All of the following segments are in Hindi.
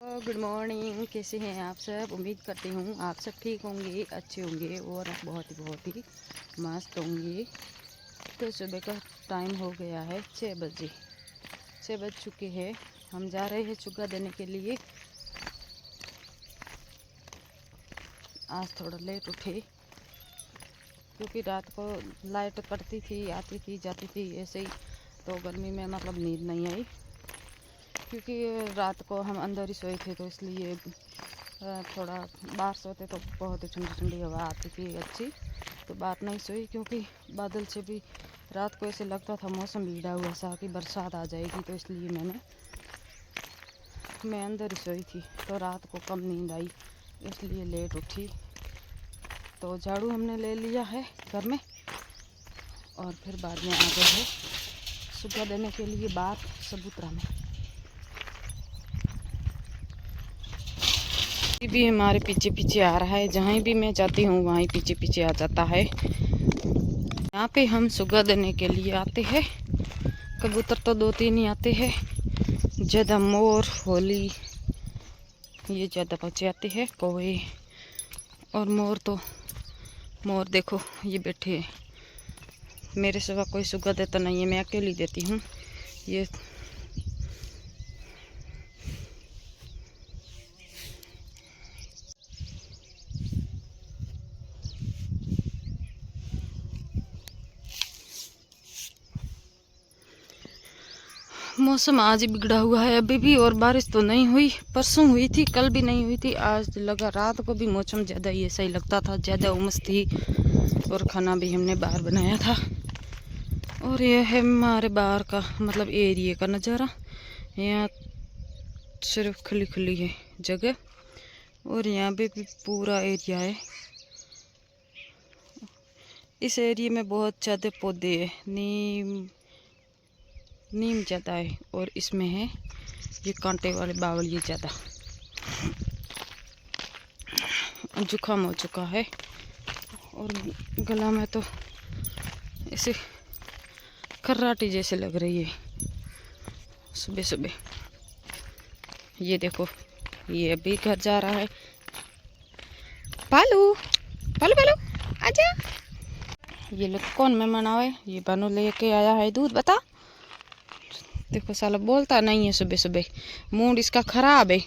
Good morning. कैसे हैं आप सब? उम्मीद करती हूँ आप सब ठीक होंगे, अच्छे होंगे और बहुत ही मस्त होंगे। तो सुबह का टाइम हो गया है 6 बजे, 6 बज चुके हैं। हम जा रहे हैं चुगा देने के लिए। आज थोड़ा लेट उठे क्योंकि रात को लाइट कटती थी, आती थी जाती थी ऐसे ही। तो गर्मी में मतलब नींद नहीं आई क्योंकि रात को हम अंदर ही सोए थे, तो इसलिए थोड़ा बाहर सोते तो बहुत ही ठंडी ठंडी हवा आती थी अच्छी। तो बाहर नहीं सोई क्योंकि बादल से भी रात को ऐसे लगता था मौसम बिगड़ा हुआ सा कि बरसात आ जाएगी, तो इसलिए मैं अंदर ही सोई थी। तो रात को कम नींद आई, इसलिए लेट उठी। तो झाड़ू हमने ले लिया है घर में और फिर बाद में आ गए हैं सुबह देने के लिए बाहर सबूतरा में। भी हमारे पीछे पीछे आ रहा है, जहाँ भी मैं जाती हूँ वहीं पीछे पीछे आ जाता है। यहाँ पे हम सुगा देने के लिए आते हैं। कबूतर तो 2-3 ही आते हैं, ज़्यादा मोर होली ये ज़्यादा बचे आते हैं। कौवे और मोर देखो ये बैठे हैं। मेरे सिवा कोई सुगा देता नहीं है, मैं अकेली देती हूँ। ये मौसम आज ही बिगड़ा हुआ है अभी भी, और बारिश तो नहीं हुई। परसों हुई थी, कल भी नहीं हुई थी। आज लगा रात को भी मौसम ज़्यादा ही ऐसा ही लगता था, ज़्यादा उमस थी। और खाना भी हमने बाहर बनाया था। और यह है हमारे बाहर का मतलब एरिया का नज़ारा। यहाँ सिर्फ खुली खुली है जगह, और यहाँ पे भी पूरा एरिया है। इस एरिया में बहुत ज़्यादा पौधे हैं, नीम ज़्यादा है, और इसमें है ये कांटे वाले बावल ये ज़्यादा। जुकाम हो चुका है और गला में तो ऐसे खर्राटी जैसे लग रही है सुबह सुबह। ये देखो ये अभी घर जा रहा है। पालू पालू पालू आजा। ये लोग कौन मेहमान आए? ये बानू लेके आया है दूध। बता, देखो साला बोलता नहीं है सुबह सुबह, मूड इसका खराब है।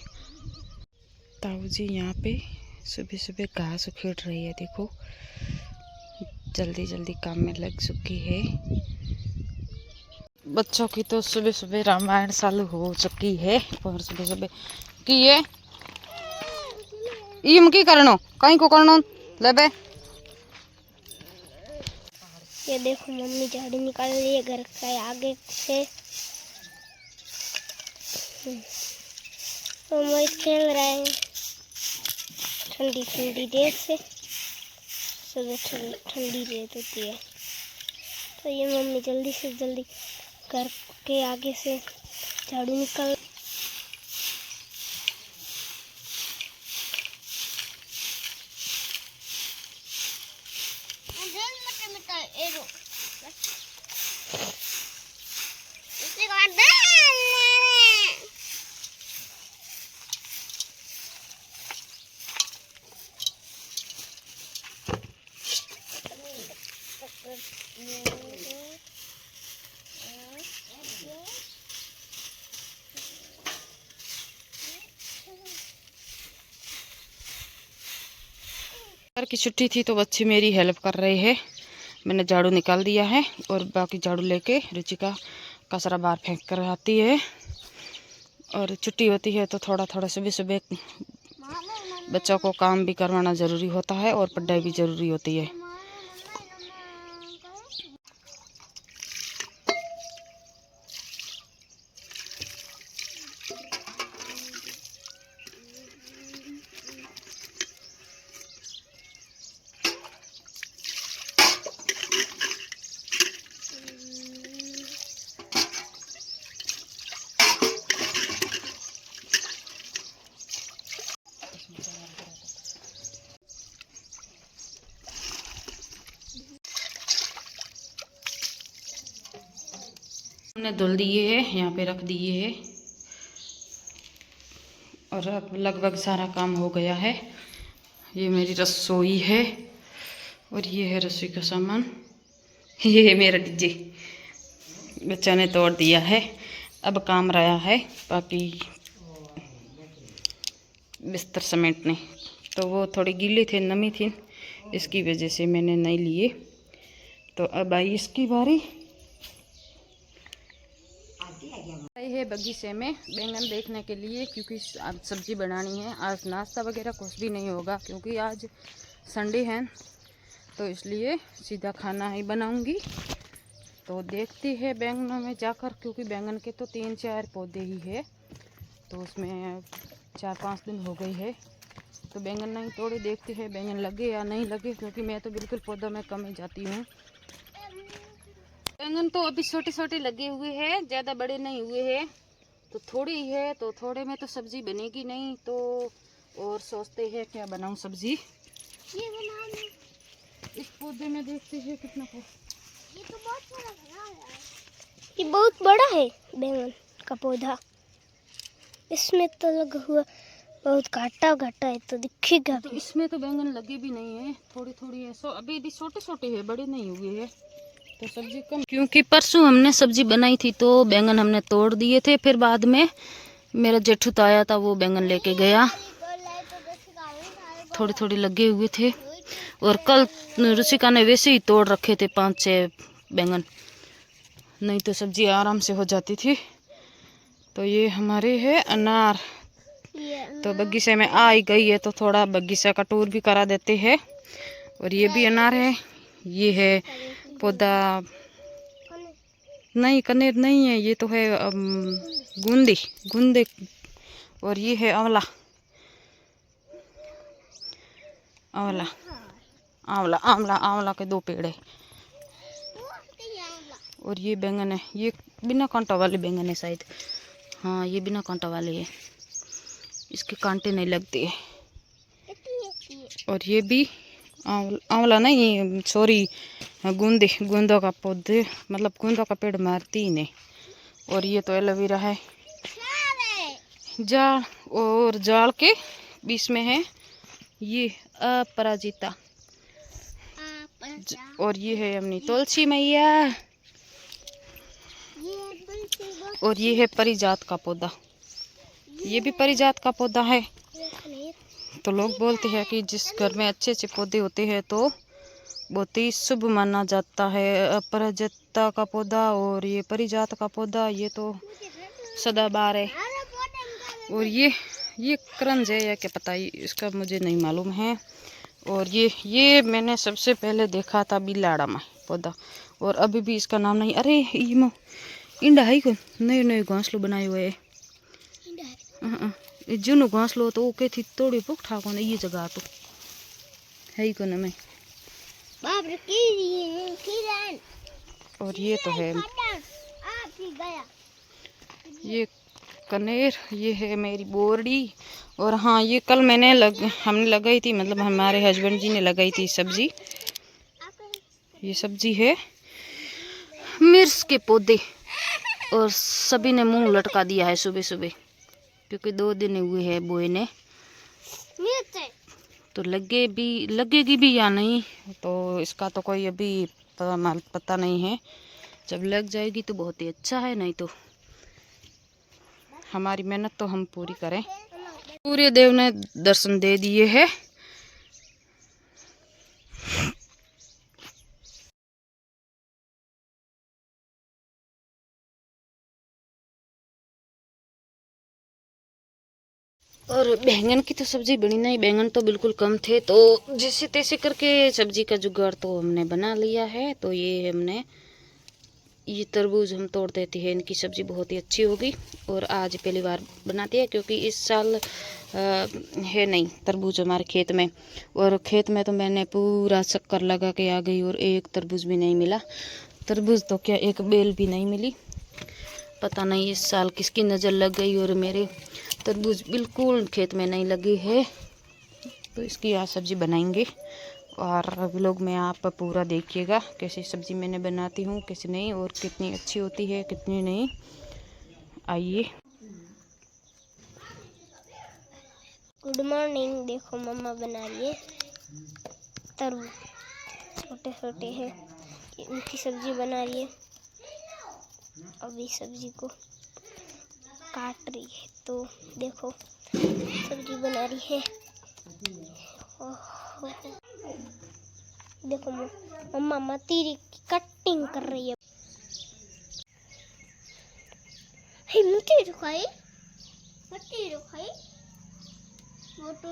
ताऊ जी यहाँ पे सुबह सुबह घास उखेड़ रही है। देखो जल्दी जल्दी काम में लग चुकी है। बच्चों की तो सुबह सुबह रामायण चालू हो चुकी है। और सुबह सुबह की ये की करनो कहीं को करनो ले बे। ये देखो मम्मी झाड़ू निकाल रही है घर के आगे से। तो मोहित खेल रहा है ठंडी ठंडी रेत से। सुबह ठंडी रेत होती है, तो ये मम्मी जल्दी से जल्दी घर के आगे से झाड़ू निकाल। की छुट्टी थी तो बच्चे मेरी हेल्प कर रहे हैं। मैंने झाड़ू निकाल दिया है और बाकी झाड़ू लेके रुचिका कचरा बाहर फेंक कर आती है। और छुट्टी होती है तो थोड़ा थोड़ा सुबह सुबह बच्चों को काम भी करवाना ज़रूरी होता है और पढ़ाई भी ज़रूरी होती है। हमने धुल दिए है, यहाँ पे रख दिए है। और अब लगभग सारा काम हो गया है। ये मेरी रसोई है और ये है रसोई का सामान। ये है मेरा डीजे, बच्चा ने तोड़ दिया है। अब काम रहा है बाकी बिस्तर समेटने, तो वो थोड़ी गीली थे, नमी थी, इसकी वजह से मैंने नहीं लिए। तो अब आई इसकी बारी। आई है बगीचे में बैंगन देखने के लिए, क्योंकि आज सब्जी बनानी है। आज नाश्ता वगैरह कुछ भी नहीं होगा क्योंकि आज संडे है, तो इसलिए सीधा खाना ही बनाऊंगी। तो देखती है बैंगनों में जाकर, क्योंकि बैंगन के तो 3-4 पौधे ही है, तो उसमें 4-5 दिन हो गई है। तो बैंगन नहीं तोड़े, देखते हैं बैंगन लगे या नहीं लगे, क्योंकि मैं तो बिल्कुल पौधा में कम ही जाती हूँ। बैंगन तो अभी छोटे छोटे लगे हुए हैं, ज़्यादा बड़े नहीं हुए हैं, तो थोड़ी ही है, तो थोड़े में तो सब्जी बनेगी नहीं। तो और सोचते हैं क्या बनाऊं सब्जी। ये बनाना, इस पौधे में देखते हैं कितना ये तो बहुत बड़ा बना है। ये बहुत बड़ा है बैंगन का पौधा। इसमें तो लगा हुआ बहुत घाटा घाटा है, तो दिखेगा। तो इसमें तो बैंगन लगे भी नहीं है, थोड़ी थोड़ी है। सो अभी भी छोटे छोटे हैं, बड़े नहीं हुए हैं, तो सब्जी कम। क्योंकि परसों हमने सब्जी बनाई थी तो बैंगन हमने तोड़ दिए थे, फिर बाद में मेरा जेठू तो आया था, वो बैंगन लेके गया। थोड़े थोड़े लगे हुए थे, और कल रुचिका ने वैसे ही तोड़ रखे थे 5-6 बैंगन, नहीं तो सब्जी आराम से हो जाती थी। तो ये हमारे है अनार, तो बगीचे में आ ही गई है तो थोड़ा बगीचा का टूर भी करा देते हैं। और ये भी अनार है, ये है पौधा, नहीं कनेर नहीं है, ये तो है गुंदी गुंदे। और ये है आंवला, आंवला आंवला आंवला आंवला के 2 पेड़ है। और ये बैंगन है, ये बिना कांटा वाले बैंगन है शायद, हाँ ये बिना कांटा वाले है, इसके कांटे नहीं लगते। और ये भी आंवला नहीं, सॉरी गूंदों का पौधे, मतलब गूंदों का पेड़ मारती ही नहीं। और ये तो एलोवेरा है, जाल, और जाल के बीच में है ये अपराजिता। और ये है अपनी तुलसी मैया। और ये है परिजात का पौधा, ये भी परिजात का पौधा है। तो लोग बोलते हैं कि जिस घर में अच्छे अच्छे पौधे होते हैं तो बहुत ही शुभ माना जाता है। अपराजिता का पौधा और ये परिजात का पौधा, ये तो सदाबहार है। और ये करंज है या क्या पता, इसका मुझे नहीं मालूम है। और ये मैंने सबसे पहले देखा था बिलाड़ा में पौधा, और अभी भी इसका नाम नहीं। अरे ये इंडा है कौन, नए नए घोंसलो बनाए हुए है, जुनू घोंसलो तो ओके थी तोड़ी पुक ठा कौन ये जगह तो है कौन में। और ये तो है ये कनेर, ये है मेरी बोरडी। और हाँ ये कल हमने लगाई थी, मतलब हमारे हस्बैंड जी ने लगाई थी सब्जी। ये सब्जी है मिर्च के पौधे, और सभी ने मुंह लटका दिया है सुबह सुबह, क्योंकि 2 दिन हुए हैं बोए ने। तो लगेगी भी या नहीं, तो इसका तो कोई अभी पता नहीं है। जब लग जाएगी तो बहुत ही अच्छा है, नहीं तो हमारी मेहनत तो हम पूरी करें। सूर्य देव ने दर्शन दे दिए हैं। और बैंगन की तो सब्जी बनी नहीं, बैंगन तो बिल्कुल कम थे, तो जैसे तैसे करके सब्जी का जुगाड़ तो हमने बना लिया है। तो ये तरबूज हम तोड़ देते हैं, इनकी सब्जी बहुत ही अच्छी होगी। और आज पहली बार बनाती है, क्योंकि इस साल है नहीं तरबूज हमारे खेत में। और खेत में तो मैंने पूरा चक्कर लगा के आ गई और एक तरबूज भी नहीं मिला। तरबूज तो क्या, एक बेल भी नहीं मिली। पता नहीं इस साल किसकी नज़र लग गई, और मेरे तरबूज बिल्कुल खेत में नहीं लगी है। तो इसकी आज सब्ज़ी बनाएंगे, और व्लॉग में आप पूरा देखिएगा कैसी सब्ज़ी मैंने बनाती हूँ, कैसी नहीं, और कितनी अच्छी होती है कितनी नहीं। आइए। Good morning. देखो मम्मा बना रही है तरबूज, छोटे छोटे हैं, इनकी सब्जी बना रही है। अभी सब्जी को काट रही है, तो देखो सब्जी बना रही है। देखो मम्मा मतीरी की कटिंग कर रही है। हे मतीरी खाई, मतीरी खाई, वो तो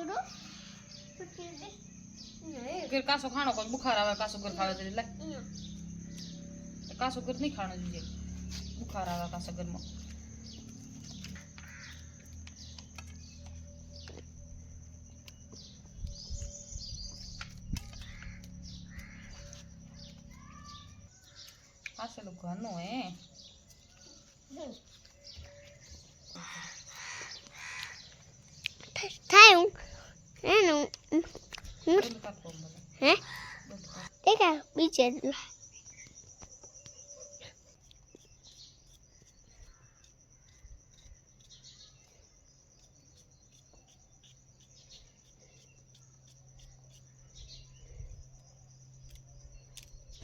फिर कासो खानो को बुखार आवे, कासो गर खावे तेरे ले कासो गर नहीं खाना दीजिए, बुखार आवे कासो गर में। कासे लोग घनो है थायूं एनु हैं देखा पीछे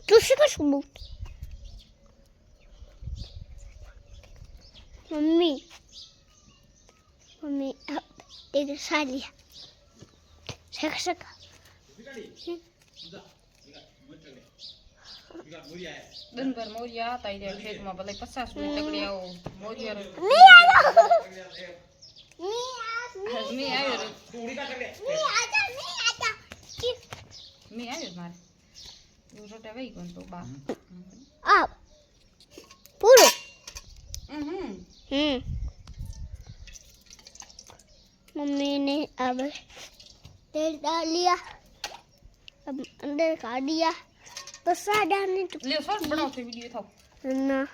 तुझसे कुछ बूट मम्मी मम्मी एक सालिया सका सका दिन भर मोरिया आता ही खेत में भले 50 मिनट तकड़िया हो मोरिया नहीं आया मी आयो रे नहीं आजा मी आयो मारे यो रोटे वही कोन तो बा आप पूरो हम्म मम्मी ने अब तेल डाल लिया, अब अंदर काट दिया, तो सादा ने ले शॉर्ट बनाओ तो वीडियो था ना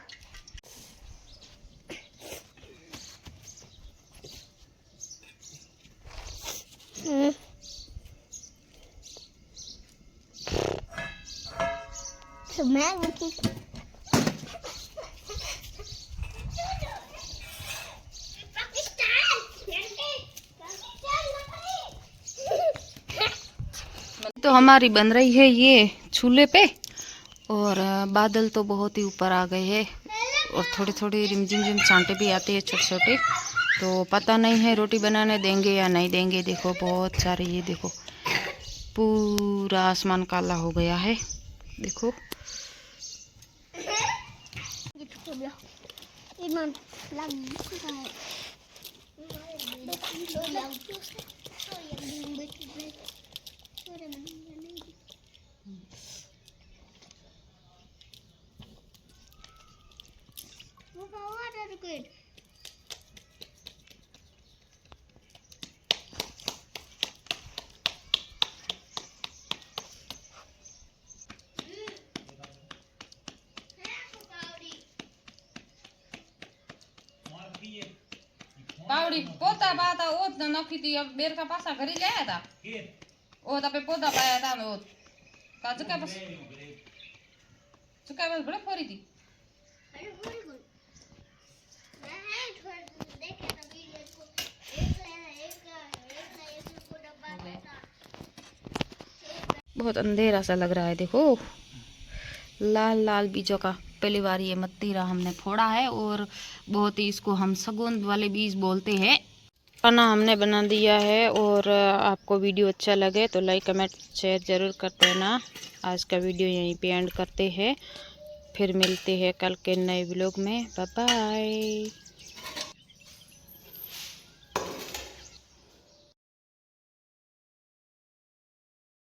तो मैं तो हमारी बन रही है ये चूल्हे पे, और बादल तो बहुत ही ऊपर आ गए हैं, और थोड़े थोड़े रिमझिम झिम छांटे भी आते हैं छोटे छोटे। तो पता नहीं है रोटी बनाने देंगे या नहीं देंगे। देखो बहुत सारे, ये देखो पूरा आसमान काला हो गया है। देखो पावड़ी पोता पाता ओ नखी थी, अब बेर का पासा घरी ले आया था ओ तपे पोता पाया था ओ का चुका बस बड़े फोरी थी। बहुत अंधेरा सा लग रहा है। देखो लाल लाल बीजों का पहली बार ये मत्तीरा हमने फोड़ा है, और बहुत ही इसको हम सगुंद वाले बीज बोलते हैं। खाना हमने बना दिया है, और आपको वीडियो अच्छा लगे तो लाइक कमेंट शेयर ज़रूर करते ना। आज का वीडियो यहीं पे एंड करते हैं, फिर मिलते हैं कल के नए व्लॉग में। Bye bye.